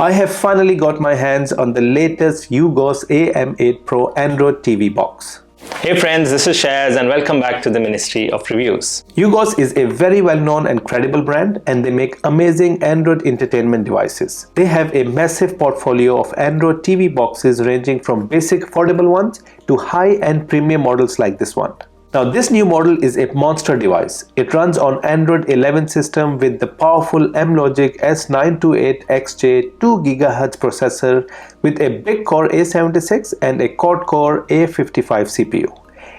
I have finally got my hands on the latest Ugoos AM8 Pro Android TV box. Hey friends, this is Shaz and welcome back to the Ministry of Reviews. Ugoos is a very well-known and credible brand, and they make amazing Android entertainment devices. They have a massive portfolio of Android TV boxes ranging from basic affordable ones to high-end premium models like this one. Now this new model is a monster device. It runs on Android 11 system with the powerful Amlogic S928X-J 2 GHz processor with a big core A76 and a quad-core A55 CPU.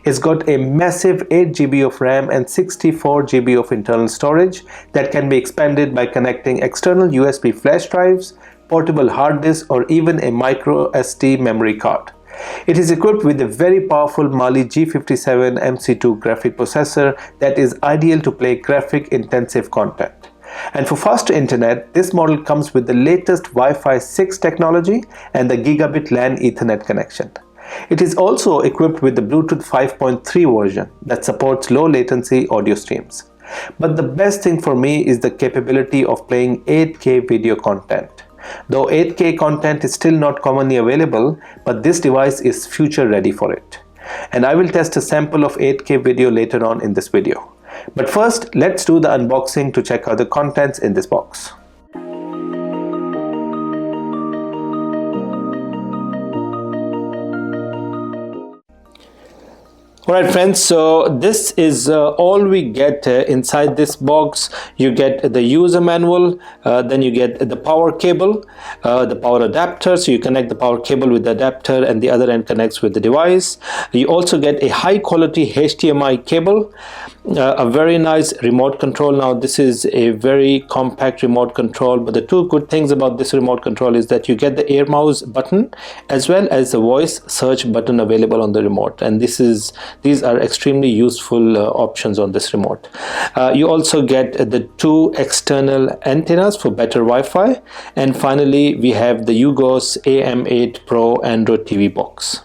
It's got a massive 8 GB of RAM and 64 GB of internal storage that can be expanded by connecting external USB flash drives, portable hard disk, or even a MicroSD memory card. It is equipped with a very powerful Mali-G57 MC2 graphic processor that is ideal to play graphic-intensive content. And for faster internet, this model comes with the latest Wi-Fi 6 technology and the Gigabit LAN Ethernet connection. It is also equipped with the Bluetooth 5.3 version that supports low latency audio streams. But the best thing for me is the capability of playing 8K video content. Though 8K content is still not commonly available, but this device is future ready for it. And I will test a sample of 8K video later on in this video. But first, let's do the unboxing to check out the contents in this box. Alright friends, so this is all we get inside this box. You get the user manual, then you get the power cable, the power adapter, so you connect the power cable with the adapter and the other end connects with the device. You also get a high quality HDMI cable, a very nice remote control. Now this is a very compact remote control, but the two good things about this remote control is that you get the air mouse button as well as the voice search button available on the remote, and these are extremely useful options on this remote. You also get the two external antennas for better Wi-Fi, and finally we have the Ugoos AM8 Pro Android TV box.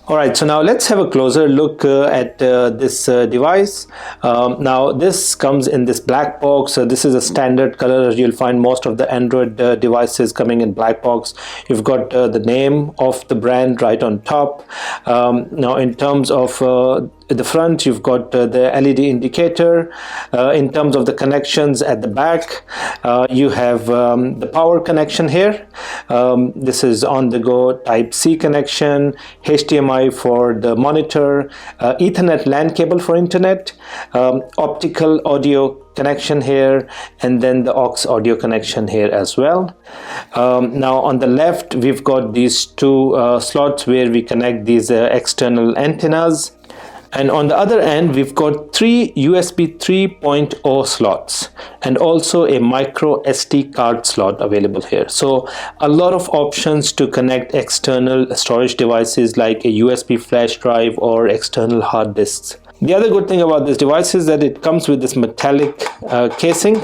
Alright, so now let's have a closer look at this device. Now this comes in this black box. This is a standard color. You'll find most of the Android devices coming in black box. You've got the name of the brand right on top. Now in terms of the front, you've got the LED indicator. In terms of the connections at the back, you have the power connection here. This is on the go Type-C connection, HDMI for the monitor, Ethernet LAN cable for internet, optical audio connection here, and then the aux audio connection here as well. Now on the left, we've got these two slots where we connect these external antennas. And on the other end, we've got three USB 3.0 slots and also a MicroSD card slot available here. So a lot of options to connect external storage devices like a USB flash drive or external hard disks. The other good thing about this device is that it comes with this metallic casing.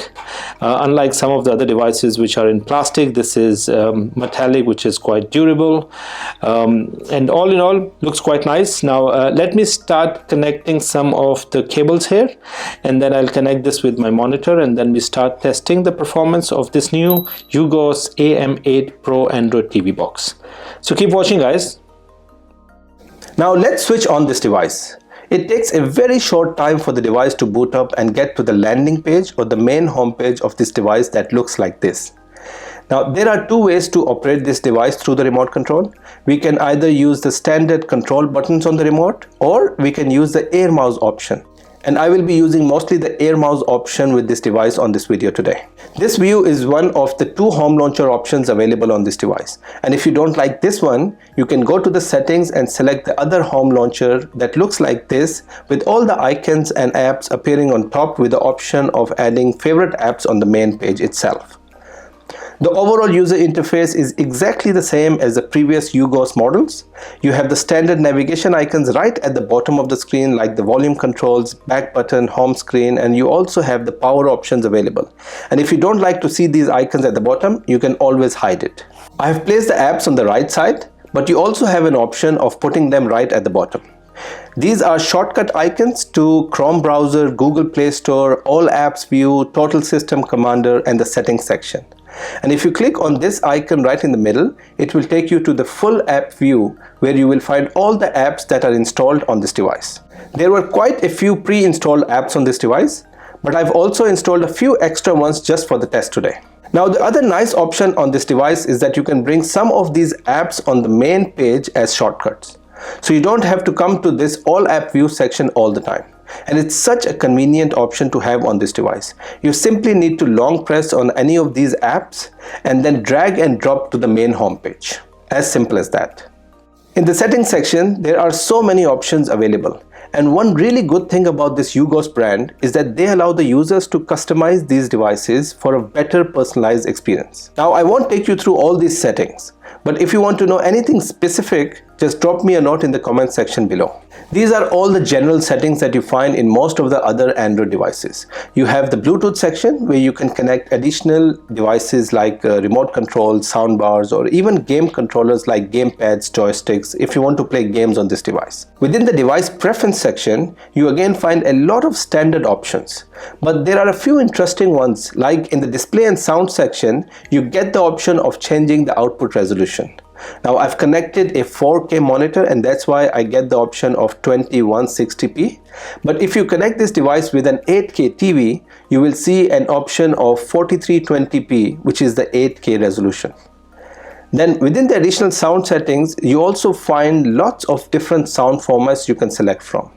Unlike some of the other devices which are in plastic, this is metallic, which is quite durable. And all in all, looks quite nice. Now let me start connecting some of the cables here, and then I'll connect this with my monitor, and then we start testing the performance of this new Ugoos AM8 Pro Android TV box. So keep watching, guys. Now let's switch on this device. It takes a very short time for the device to boot up and get to the landing page or the main home page of this device that looks like this. Now there are two ways to operate this device through the remote control. We can either use the standard control buttons on the remote, or we can use the air mouse option. And I will be using mostly the air mouse option with this device on this video today. This view is one of the two home launcher options available on this device. And if you don't like this one, you can go to the settings and select the other home launcher that looks like this, with all the icons and apps appearing on top with the option of adding favorite apps on the main page itself. The overall user interface is exactly the same as the previous Ugoos models. You have the standard navigation icons right at the bottom of the screen, like the volume controls, back button, home screen, and you also have the power options available. And if you don't like to see these icons at the bottom, you can always hide it. I have placed the apps on the right side, but you also have an option of putting them right at the bottom. These are shortcut icons to Chrome browser, Google Play Store, All Apps View, Total System Commander, and the Settings section. And if you click on this icon right in the middle, it will take you to the full app view where you will find all the apps that are installed on this device. There were quite a few pre-installed apps on this device, but I've also installed a few extra ones just for the test today. Now the other nice option on this device is that you can bring some of these apps on the main page as shortcuts. So you don't have to come to this all app view section all the time. And it's such a convenient option to have on this device. You simply need to long press on any of these apps and then drag and drop to the main home page. As simple as that. In the settings section, there are so many options available. And one really good thing about this Ugoos brand is that they allow the users to customize these devices for a better personalized experience. Now I won't take you through all these settings, but if you want to know anything specific, just drop me a note in the comment section below. These are all the general settings that you find in most of the other Android devices. You have the Bluetooth section where you can connect additional devices like remote control, soundbars, or even game controllers like gamepads, joysticks if you want to play games on this device. Within the device preference section, you again find a lot of standard options. But there are a few interesting ones, like in the display and sound section, you get the option of changing the output resolution. Now I've connected a 4K monitor and that's why I get the option of 2160p. But if you connect this device with an 8K TV, you will see an option of 4320p, which is the 8K resolution. Then within the additional sound settings, you also find lots of different sound formats you can select from.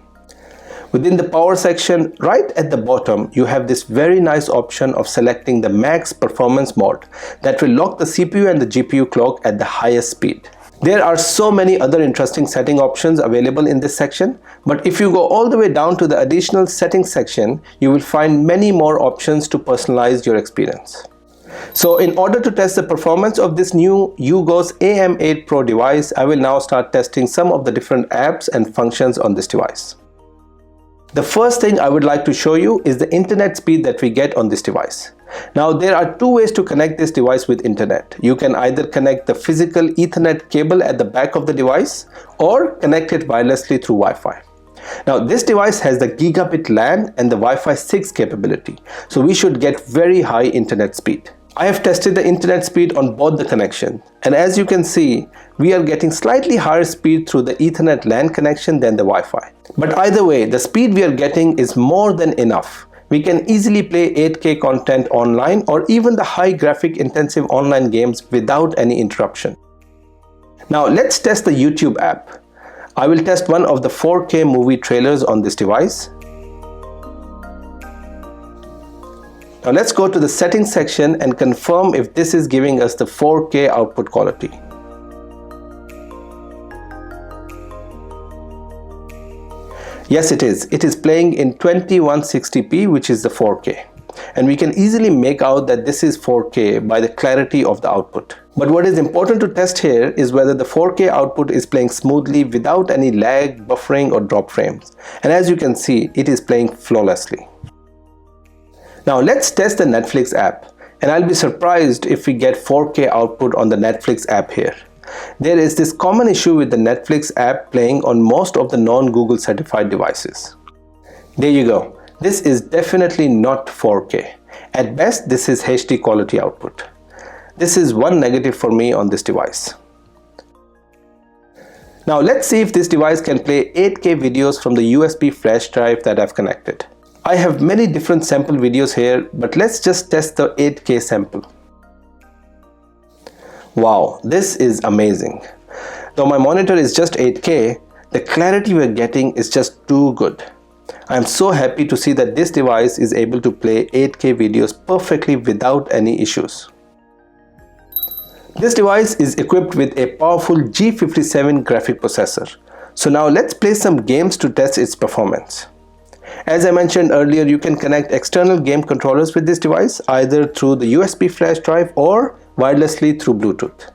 Within the power section, right at the bottom, you have this very nice option of selecting the max performance mode that will lock the CPU and the GPU clock at the highest speed. There are so many other interesting setting options available in this section, but if you go all the way down to the additional settings section, you will find many more options to personalize your experience. So in order to test the performance of this new Ugoos AM8 Pro device, I will now start testing some of the different apps and functions on this device. The first thing I would like to show you is the internet speed that we get on this device. Now there are two ways to connect this device with internet. You can either connect the physical Ethernet cable at the back of the device or connect it wirelessly through Wi-Fi. Now this device has the Gigabit LAN and the Wi-Fi 6 capability, so we should get very high internet speed. I have tested the internet speed on both the connection, and as you can see, we are getting slightly higher speed through the Ethernet LAN connection than the Wi-Fi. But either way, the speed we are getting is more than enough. We can easily play 8K content online or even the high graphic intensive online games without any interruption. Now let's test the YouTube app. I will test one of the 4K movie trailers on this device. Now let's go to the settings section and confirm if this is giving us the 4K output quality. Yes, it is. It is playing in 2160p, which is the 4K. And we can easily make out that this is 4K by the clarity of the output. But what is important to test here is whether the 4K output is playing smoothly without any lag, buffering or drop frames. And as you can see, it is playing flawlessly. Now let's test the Netflix app, and I'll be surprised if we get 4K output on the Netflix app here. There is this common issue with the Netflix app playing on most of the non-Google certified devices. There you go. This is definitely not 4K. At best, this is HD quality output. This is one negative for me on this device. Now let's see if this device can play 8K videos from the USB flash drive that I've connected. I have many different sample videos here, but let's just test the 8K sample. Wow, this is amazing. Though my monitor is just 8K, the clarity we're getting is just too good. I'm so happy to see that this device is able to play 8K videos perfectly without any issues. This device is equipped with a powerful G57 graphic processor. So now let's play some games to test its performance. As I mentioned earlier, you can connect external game controllers with this device either through the USB flash drive or wirelessly through Bluetooth.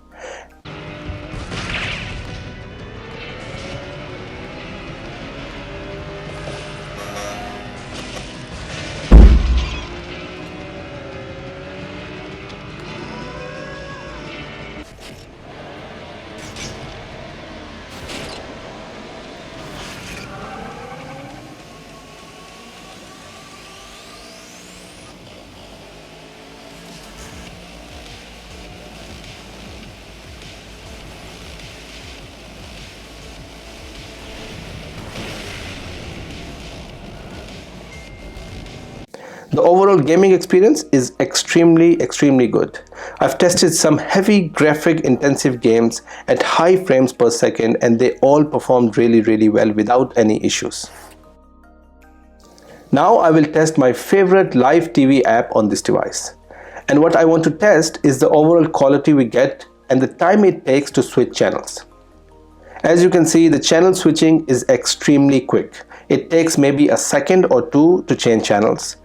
The overall gaming experience is extremely good. I've tested some heavy graphic intensive games at high frames per second and they all performed really well without any issues. Now I will test my favorite live TV app on this device. And what I want to test is the overall quality we get and the time it takes to switch channels. As you can see, the channel switching is extremely quick. It takes maybe a second or two to change channels.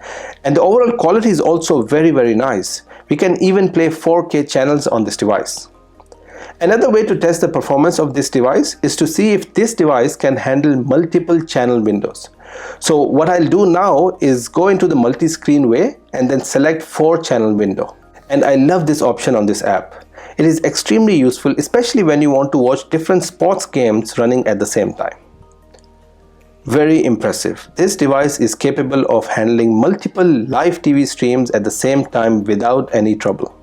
And the overall quality is also very nice. We can even play 4K channels on this device. Another way to test the performance of this device is to see if this device can handle multiple channel windows. So what I'll do now is go into the multi-screen way and then select 4-channel window. And I love this option on this app. It is extremely useful, especially when you want to watch different sports games running at the same time. Very impressive. This device is capable of handling multiple live TV streams at the same time without any trouble.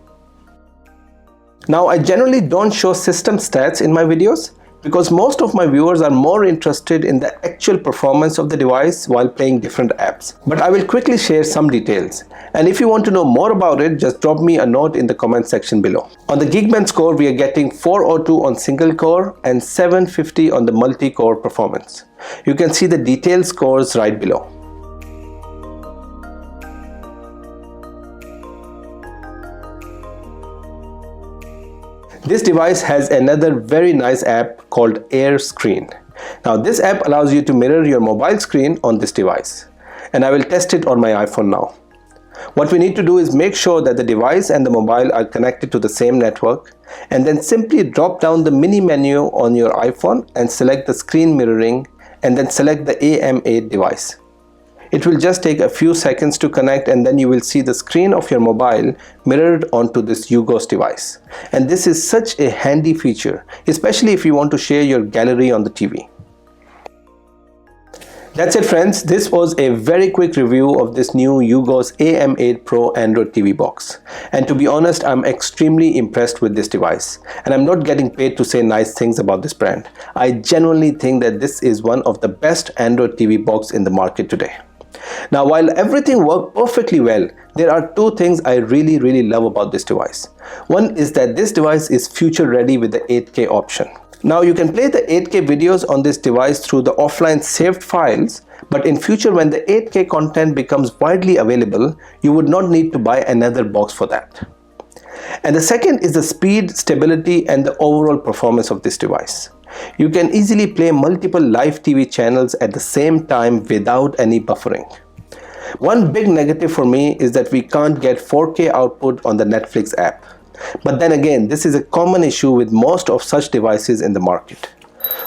Now, I generally don't show system stats in my videos because most of my viewers are more interested in the actual performance of the device while playing different apps. But I will quickly share some details. And if you want to know more about it, just drop me a note in the comment section below. On the Geekbench score, we are getting 402 on single core and 750 on the multi-core performance. You can see the detailed scores right below. This device has another very nice app called Air Screen. Now this app allows you to mirror your mobile screen on this device. And I will test it on my iPhone now. What we need to do is make sure that the device and the mobile are connected to the same network, and then simply drop down the mini menu on your iPhone and select the screen mirroring and then select the AM8 device. It will just take a few seconds to connect and then you will see the screen of your mobile mirrored onto this Ugoos device. And this is such a handy feature, especially if you want to share your gallery on the TV. That's it friends, this was a very quick review of this new Ugoos AM8 Pro Android TV box. And to be honest, I'm extremely impressed with this device. And I'm not getting paid to say nice things about this brand. I genuinely think that this is one of the best Android TV box in the market today. Now while everything worked perfectly well, there are two things I really love about this device. One is that this device is future ready with the 8K option. Now you can play the 8K videos on this device through the offline saved files, but in future when the 8K content becomes widely available, you would not need to buy another box for that. And the second is the speed, stability and the overall performance of this device. You can easily play multiple live TV channels at the same time without any buffering. One big negative for me is that we can't get 4K output on the Netflix app. But then again, this is a common issue with most of such devices in the market.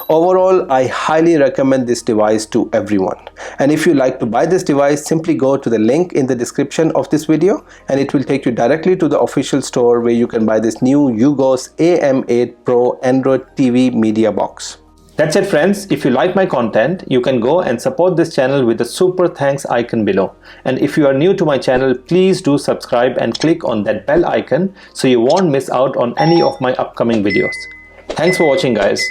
Overall, I highly recommend this device to everyone. And if you like to buy this device, simply go to the link in the description of this video and it will take you directly to the official store where you can buy this new Ugoos AM8 Pro Android TV media box. That's it friends, if you like my content, you can go and support this channel with the super thanks icon below. And if you are new to my channel, please do subscribe and click on that bell icon so you won't miss out on any of my upcoming videos. Thanks for watching guys.